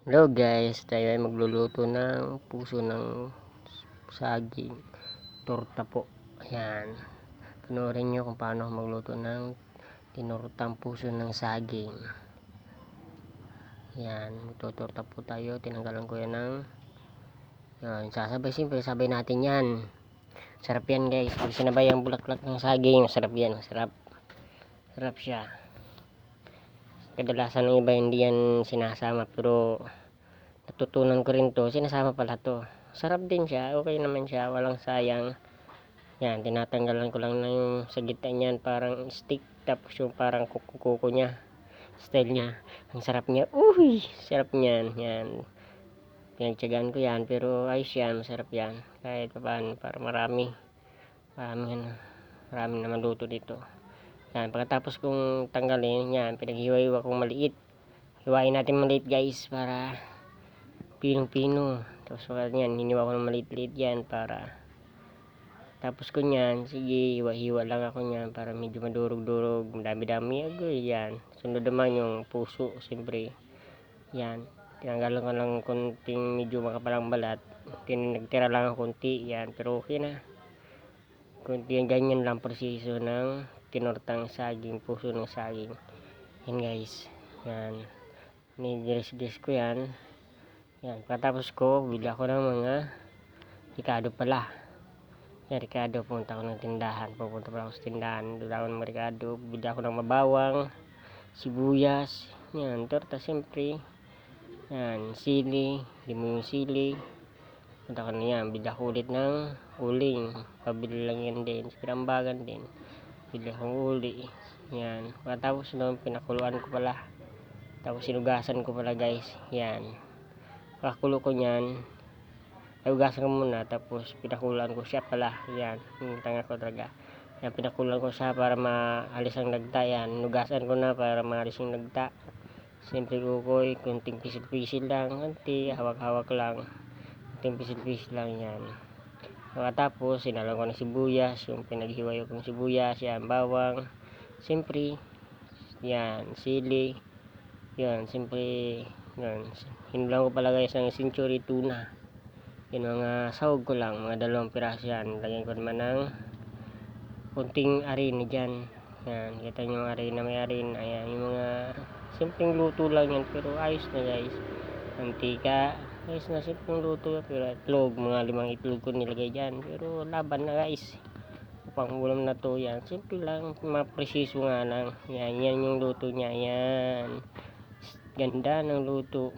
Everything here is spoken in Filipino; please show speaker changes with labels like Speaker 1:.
Speaker 1: Hello guys, tayo ay magluluto ng puso ng saging, torta po. Ayan, panoorin nyo kung paano magluto ng tinortang puso ng saging. Ayan, magtutorta po tayo. Tinanggalan ko yan ng sabay natin yan. Sarap yan guys, pag sinabay ang bulaklak ng saging, sarap yan, sarap siya. Kadalasan ng iba hindi yan sinasama, pero natutunan ko rin to, sinasama pala to. Sarap din siya, okay naman siya, walang sayang. Yan, tinatanggalan ko lang ng sa gitna niyan, parang stick, tapos yung parang kuko niya, style niya. Ang sarap niya, uy, sarap niyan. Yan, pinagtyagaan ko yan, pero ayos yan, masarap yan. Kahit paano, para marami naman luto dito. Yan, pagkatapos kong tanggalin yan, pinaghiwa-hiwa kong maliit. Hiwain natin maliit guys, para pinong-pino. Tapos yan, hiniwa ko ng maliit-liit yan para tapos ko nyan, sige, hiwa-hiwa lang ako nyan para medyo madurog-durog, madami-dami agoy. Yan, sunod naman yung puso, siyempre. Yan, tinanggalan ko lang konting medyo makapalang balat, nagtira lang ang konti. Yan, pero okay na, konti yan, ganyan lang proseso ng tinortang saging, puso ng saging. Yan guys, yan, nidres-dres ko yan. Yan, pagkatapos ko, bili ako ng mga ricado pala. Yan, ricado, pumunta ako ng tindahan. Pupunta pala ako sa tindahan, doon ako ng ricado. Bili ako ng mabawang, sibuyas, yan, torta siyempre. Yan, sili, limon yung sili. Punta ko na yan, bili ako ulit ng uling. Pabili lang yan din, pinambagan din. Bili akong uli. Yan, pagkatapos doon, pinakuluan ko pala. Tapos sinugasan ko pala guys. Yan, pakakulo ko nyan, ay ugasan ko muna, tapos pinakulan ko siya pala. Yan, yung tanga ko talaga. Yan, pinakulan ko siya para maalis ang nagta. Yan, nugasan ko na para maalis yung nagta. Siyempre kukoy, kunting pisil-pisil lang, kunti, hawak-hawak lang, kunting pisil-pisil lang. Yan, tapos sinalang ko ng sibuyas, yung pinaghiway ko ng sibuyas, yan, bawang, siyempre, yan, sili, yan, siyempre, yan, hinulang ko pala guys ng century tuna. Yung mga sahog ko lang, mga 2 piraso yan. Lagyan ko naman ng kunting arin dyan. Yan, kita nyo yung arin na may arin. Ayan, yung mga simpleng luto lang yan, pero ayos na guys. Mantika, ayos na, simpleng luto. Pero itlog, mga 5 itlog ko nilagay dyan, pero laban na guys. Pang ulam na to. Yan, simple lang, mga presiso nga lang. Yan, yan yung luto nya. Yan, ganda ng luto.